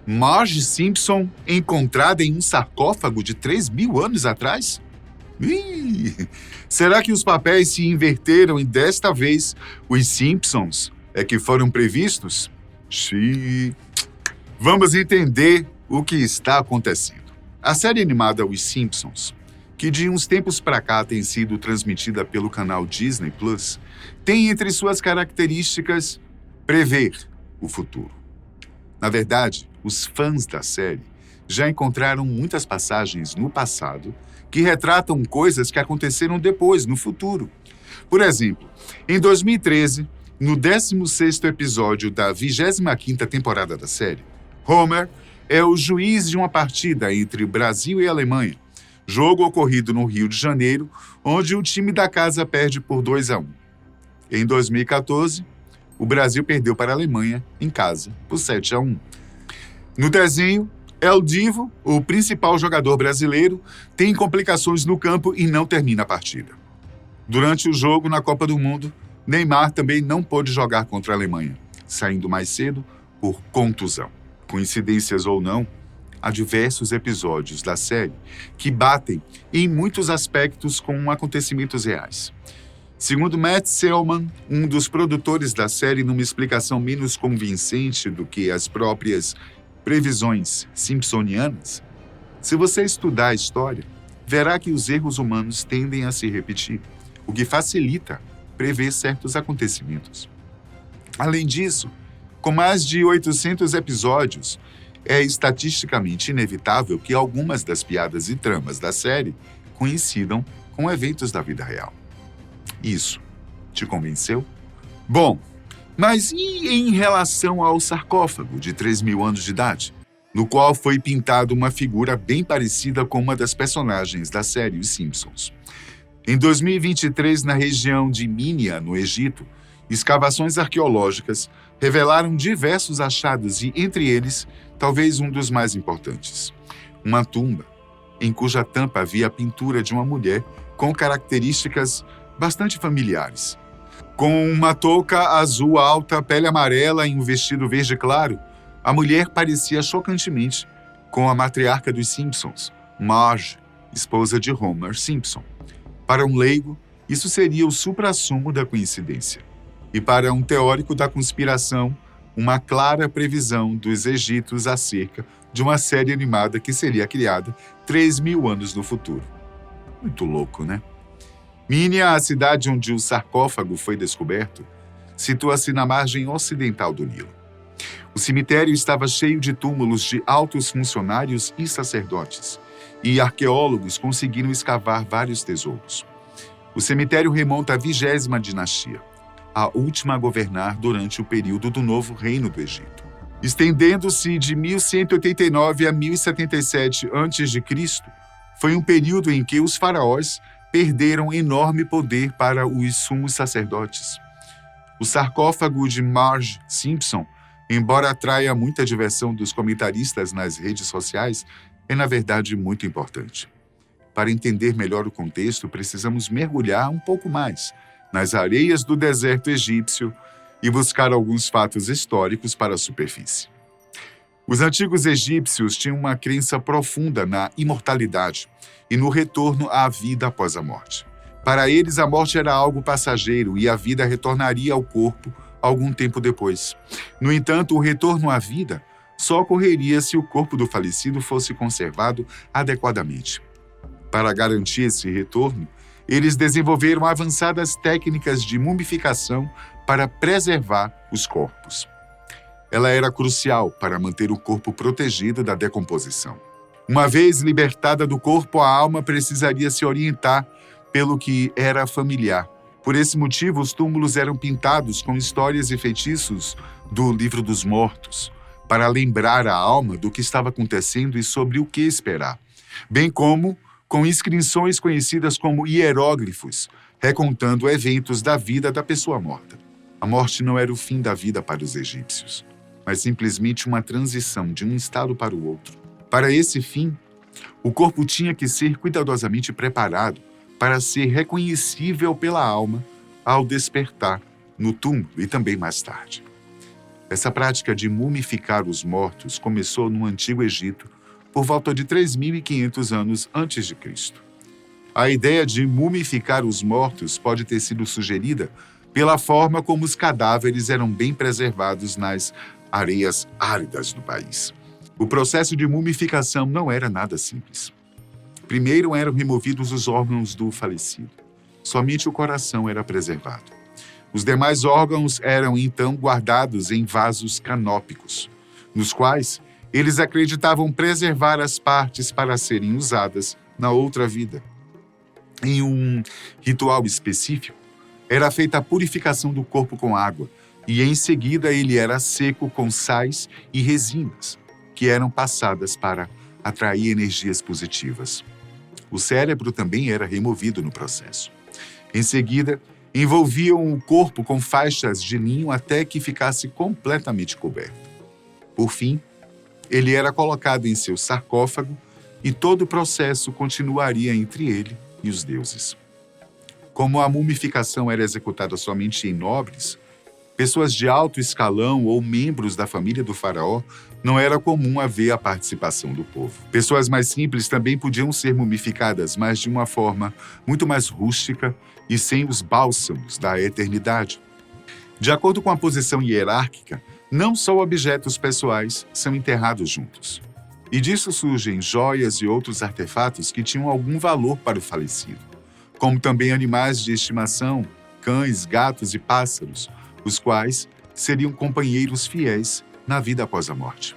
Marge Simpson encontrada em um sarcófago de 3.000 anos atrás? Será que os papéis se inverteram e desta vez os Simpsons é que foram previstos? Xiii. Vamos entender o que está acontecendo. A série animada Os Simpsons, que de uns tempos para cá tem sido transmitida pelo canal Disney Plus, tem entre suas características prever o futuro. Na verdade, os fãs da série já encontraram muitas passagens no passado que retratam coisas que aconteceram depois, no futuro. Por exemplo, em 2013, no 16º episódio da 25ª temporada da série, Homer é o juiz de uma partida entre Brasil e Alemanha, jogo ocorrido no Rio de Janeiro, onde o time da casa perde por 2-1. Em 2014, o Brasil perdeu para a Alemanha em casa por 7-1. No desenho, El Divo, o principal jogador brasileiro, tem complicações no campo e não termina a partida. Durante o jogo na Copa do Mundo, Neymar também não pôde jogar contra a Alemanha, saindo mais cedo por contusão. Coincidências ou não, há diversos episódios da série que batem em muitos aspectos com acontecimentos reais. Segundo Matt Selman, um dos produtores da série, numa explicação menos convincente do que as próprias previsões simpsonianas, se você estudar a história, verá que os erros humanos tendem a se repetir, o que facilita prever certos acontecimentos. Além disso, com mais de 800 episódios, é estatisticamente inevitável que algumas das piadas e tramas da série coincidam com eventos da vida real. Isso te convenceu? Bom, mas e em relação ao sarcófago de 3.000 anos de idade, no qual foi pintada uma figura bem parecida com uma das personagens da série Os Simpsons? Em 2023, na região de Minya, no Egito, escavações arqueológicas revelaram diversos achados e, entre eles, talvez um dos mais importantes: uma tumba, em cuja tampa havia a pintura de uma mulher com características bastante familiares. Com uma touca azul alta, pele amarela e um vestido verde claro, a mulher parecia chocantemente com a matriarca dos Simpsons, Marge, esposa de Homer Simpson. Para um leigo, isso seria o suprassumo da coincidência. E para um teórico da conspiração, uma clara previsão dos egípcios acerca de uma série animada que seria criada 3.000 anos no futuro. Muito louco, né? Minya, a cidade onde o sarcófago foi descoberto, situa-se na margem ocidental do Nilo. O cemitério estava cheio de túmulos de altos funcionários e sacerdotes, e arqueólogos conseguiram escavar vários tesouros. O cemitério remonta à 20ª dinastia, a última a governar durante o período do Novo Reino do Egito. Estendendo-se de 1189 a 1077 a.C., foi um período em que os faraós perderam enorme poder para os sumos sacerdotes. O sarcófago de Marge Simpson, embora atraia muita diversão dos comentaristas nas redes sociais, é na verdade muito importante. Para entender melhor o contexto, precisamos mergulhar um pouco mais nas areias do deserto egípcio e buscar alguns fatos históricos para a superfície. Os antigos egípcios tinham uma crença profunda na imortalidade e no retorno à vida após a morte. Para eles, a morte era algo passageiro e a vida retornaria ao corpo algum tempo depois. No entanto, o retorno à vida só ocorreria se o corpo do falecido fosse conservado adequadamente. Para garantir esse retorno, eles desenvolveram avançadas técnicas de mumificação para preservar os corpos. Ela era crucial para manter o corpo protegido da decomposição. Uma vez libertada do corpo, a alma precisaria se orientar pelo que era familiar. Por esse motivo, os túmulos eram pintados com histórias e feitiços do Livro dos Mortos, para lembrar a alma do que estava acontecendo e sobre o que esperar, bem como com inscrições conhecidas como hieróglifos, recontando eventos da vida da pessoa morta. A morte não era o fim da vida para os egípcios, mas simplesmente uma transição de um estado para o outro. Para esse fim, o corpo tinha que ser cuidadosamente preparado para ser reconhecível pela alma ao despertar no túmulo e também mais tarde. Essa prática de mumificar os mortos começou no Antigo Egito por volta de 3.500 anos antes de Cristo. A ideia de mumificar os mortos pode ter sido sugerida pela forma como os cadáveres eram bem preservados nas areias áridas do país. O processo de mumificação não era nada simples. Primeiro eram removidos os órgãos do falecido. Somente o coração era preservado. Os demais órgãos eram então guardados em vasos canópicos, nos quais eles acreditavam preservar as partes para serem usadas na outra vida. Em um ritual específico, era feita a purificação do corpo com água e em seguida ele era seco com sais e resinas, que eram passadas para atrair energias positivas. O cérebro também era removido no processo. Em seguida, envolviam o corpo com faixas de linho até que ficasse completamente coberto. Por fim, ele era colocado em seu sarcófago e todo o processo continuaria entre ele e os deuses. Como a mumificação era executada somente em nobres, pessoas de alto escalão ou membros da família do faraó, não era comum haver a participação do povo. Pessoas mais simples também podiam ser mumificadas, mas de uma forma muito mais rústica e sem os bálsamos da eternidade. De acordo com a posição hierárquica, não só objetos pessoais são enterrados juntos. E disso surgem joias e outros artefatos que tinham algum valor para o falecido, como também animais de estimação, cães, gatos e pássaros, os quais seriam companheiros fiéis na vida após a morte.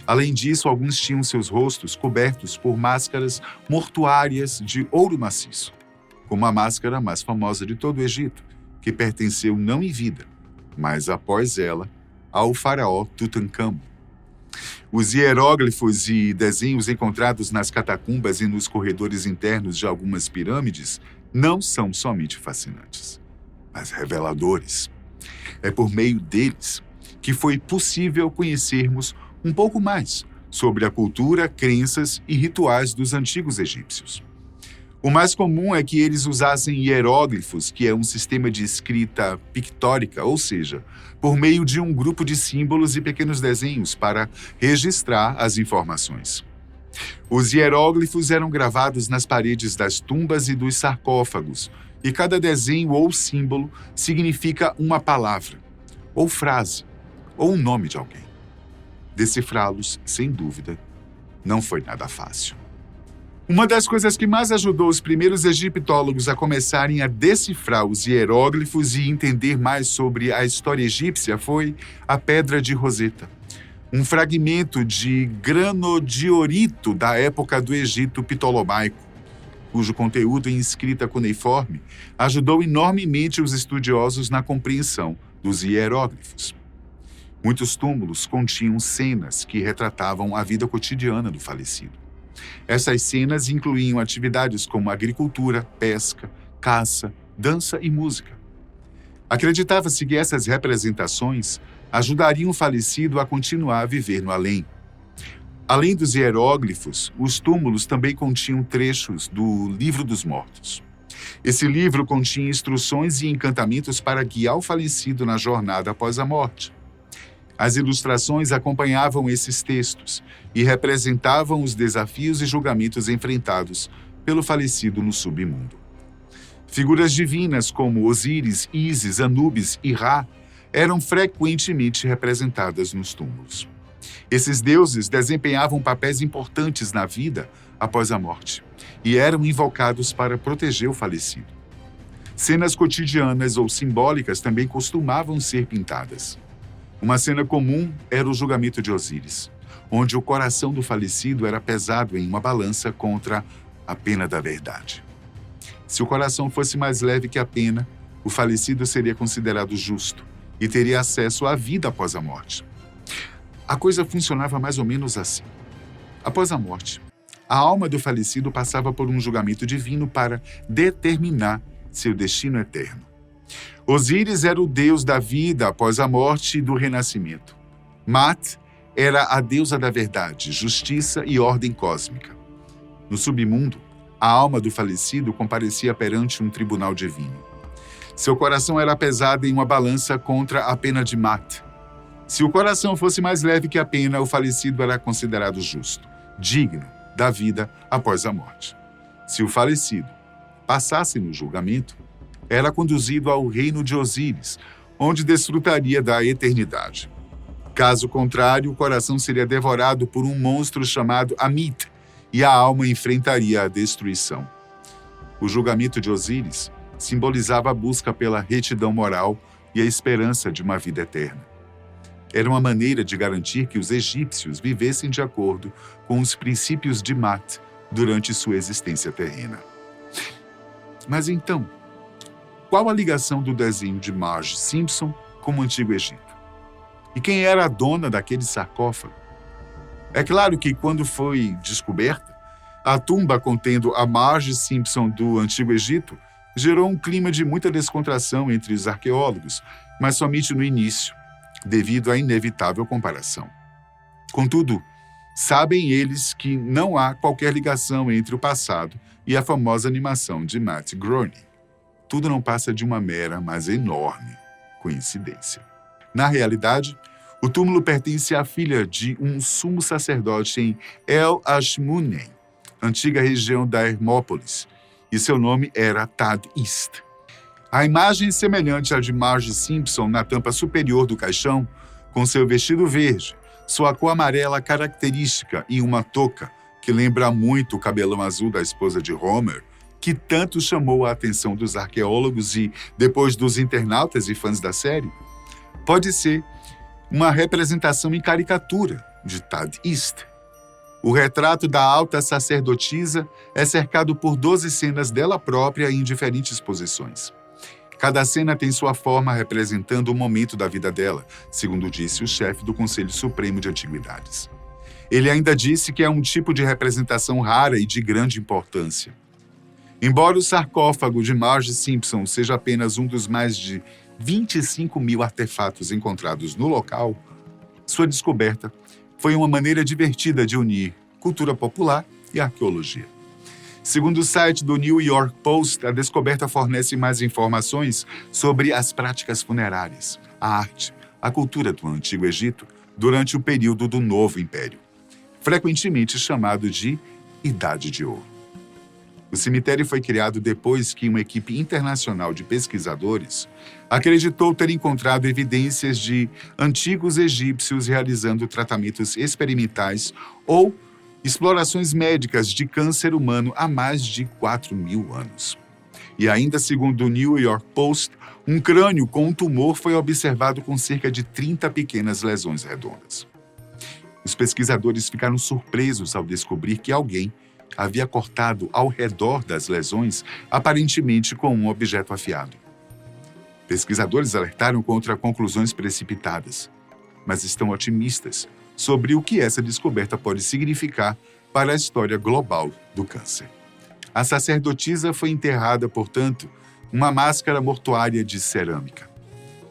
Além disso, alguns tinham seus rostos cobertos por máscaras mortuárias de ouro maciço, como a máscara mais famosa de todo o Egito, que pertenceu não em vida, mas após ela, ao faraó Tutancâmon. Os hieróglifos e desenhos encontrados nas catacumbas e nos corredores internos de algumas pirâmides não são somente fascinantes, mas reveladores. É por meio deles que foi possível conhecermos um pouco mais sobre a cultura, crenças e rituais dos antigos egípcios. O mais comum é que eles usassem hieróglifos, que é um sistema de escrita pictórica, ou seja, por meio de um grupo de símbolos e pequenos desenhos para registrar as informações. Os hieróglifos eram gravados nas paredes das tumbas e dos sarcófagos, e cada desenho ou símbolo significa uma palavra, ou frase, ou um nome de alguém. Decifrá-los, sem dúvida, não foi nada fácil. Uma das coisas que mais ajudou os primeiros egiptólogos a começarem a decifrar os hieróglifos e entender mais sobre a história egípcia foi a Pedra de Roseta, um fragmento de granodiorito da época do Egito Ptolomaico, cujo conteúdo em escrita cuneiforme ajudou enormemente os estudiosos na compreensão dos hieróglifos. Muitos túmulos continham cenas que retratavam a vida cotidiana do falecido. Essas cenas incluíam atividades como agricultura, pesca, caça, dança e música. Acreditava-se que essas representações ajudariam o falecido a continuar a viver no além. Além dos hieróglifos, os túmulos também continham trechos do Livro dos Mortos. Esse livro continha instruções e encantamentos para guiar o falecido na jornada após a morte. As ilustrações acompanhavam esses textos e representavam os desafios e julgamentos enfrentados pelo falecido no submundo. Figuras divinas como Osíris, Ísis, Anubis e Ra eram frequentemente representadas nos túmulos. Esses deuses desempenhavam papéis importantes na vida após a morte e eram invocados para proteger o falecido. Cenas cotidianas ou simbólicas também costumavam ser pintadas. Uma cena comum era o julgamento de Osíris, onde o coração do falecido era pesado em uma balança contra a pena da verdade. Se o coração fosse mais leve que a pena, o falecido seria considerado justo e teria acesso à vida após a morte. A coisa funcionava mais ou menos assim. Após a morte, a alma do falecido passava por um julgamento divino para determinar seu destino eterno. Osíris era o deus da vida após a morte e do renascimento. Mat era a deusa da verdade, justiça e ordem cósmica. No submundo, a alma do falecido comparecia perante um tribunal divino. Seu coração era pesado em uma balança contra a pena de Mat. Se o coração fosse mais leve que a pena, o falecido era considerado justo, digno da vida após a morte. Se o falecido passasse no julgamento, era conduzido ao reino de Osíris, onde desfrutaria da eternidade. Caso contrário, o coração seria devorado por um monstro chamado Amit, e a alma enfrentaria a destruição. O julgamento de Osíris simbolizava a busca pela retidão moral e a esperança de uma vida eterna. Era uma maneira de garantir que os egípcios vivessem de acordo com os princípios de Mat durante sua existência terrena. Mas então, qual a ligação do desenho de Marge Simpson com o Antigo Egito? E quem era a dona daquele sarcófago? É claro que, quando foi descoberta, a tumba contendo a Marge Simpson do Antigo Egito gerou um clima de muita descontração entre os arqueólogos, mas somente no início, devido à inevitável comparação. Contudo, sabem eles que não há qualquer ligação entre o passado e a famosa animação de Matt Groening. Tudo não passa de uma mera, mas enorme coincidência. Na realidade, o túmulo pertence à filha de um sumo sacerdote em El Ashmunen, antiga região da Hermópolis, e seu nome era Tad Ist. A imagem semelhante à de Marge Simpson na tampa superior do caixão, com seu vestido verde, sua cor amarela característica e uma touca que lembra muito o cabelão azul da esposa de Homer, que tanto chamou a atenção dos arqueólogos e, depois, dos internautas e fãs da série, pode ser uma representação em caricatura de Tad Ist. O retrato da alta sacerdotisa é cercado por 12 cenas dela própria em diferentes posições. Cada cena tem sua forma representando um momento da vida dela, segundo disse o chefe do Conselho Supremo de Antiguidades. Ele ainda disse que é um tipo de representação rara e de grande importância. Embora o sarcófago de Marge Simpson seja apenas um dos mais de 25 mil artefatos encontrados no local, sua descoberta foi uma maneira divertida de unir cultura popular e arqueologia. Segundo o site do New York Post, a descoberta fornece mais informações sobre as práticas funerárias, a arte, a cultura do Antigo Egito durante o período do Novo Império, frequentemente chamado de Idade de Ouro. O cemitério foi criado depois que uma equipe internacional de pesquisadores acreditou ter encontrado evidências de antigos egípcios realizando tratamentos experimentais ou explorações médicas de câncer humano há mais de 4.000 anos. E ainda segundo o New York Post, um crânio com um tumor foi observado com cerca de 30 pequenas lesões redondas. Os pesquisadores ficaram surpresos ao descobrir que alguém havia cortado ao redor das lesões, aparentemente com um objeto afiado. Pesquisadores alertaram contra conclusões precipitadas, mas estão otimistas sobre o que essa descoberta pode significar para a história global do câncer. A sacerdotisa foi enterrada, portanto, uma máscara mortuária de cerâmica,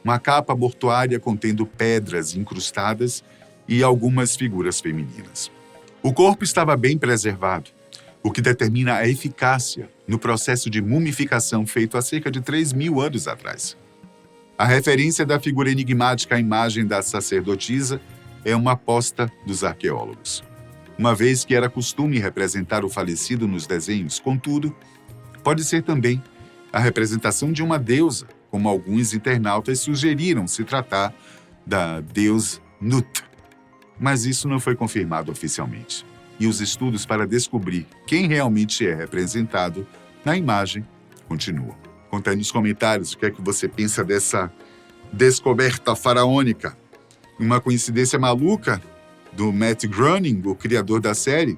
uma capa mortuária contendo pedras incrustadas e algumas figuras femininas. O corpo estava bem preservado, o que determina a eficácia no processo de mumificação feito há cerca de 3.000 anos atrás. A referência da figura enigmática à imagem da sacerdotisa é uma aposta dos arqueólogos. Uma vez que era costume representar o falecido nos desenhos, contudo, pode ser também a representação de uma deusa, como alguns internautas sugeriram se tratar da deusa Nut. Mas isso não foi confirmado oficialmente. E os estudos para descobrir quem realmente é representado na imagem continuam. Conta aí nos comentários o que é que você pensa dessa descoberta faraônica. Uma coincidência maluca do Matt Groening, o criador da série?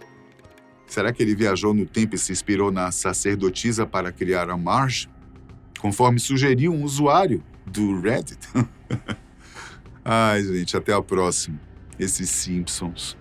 Será que ele viajou no tempo e se inspirou na sacerdotisa para criar a Marge? Conforme sugeriu um usuário do Reddit. Ai, gente, até a próxima. Esses Simpsons.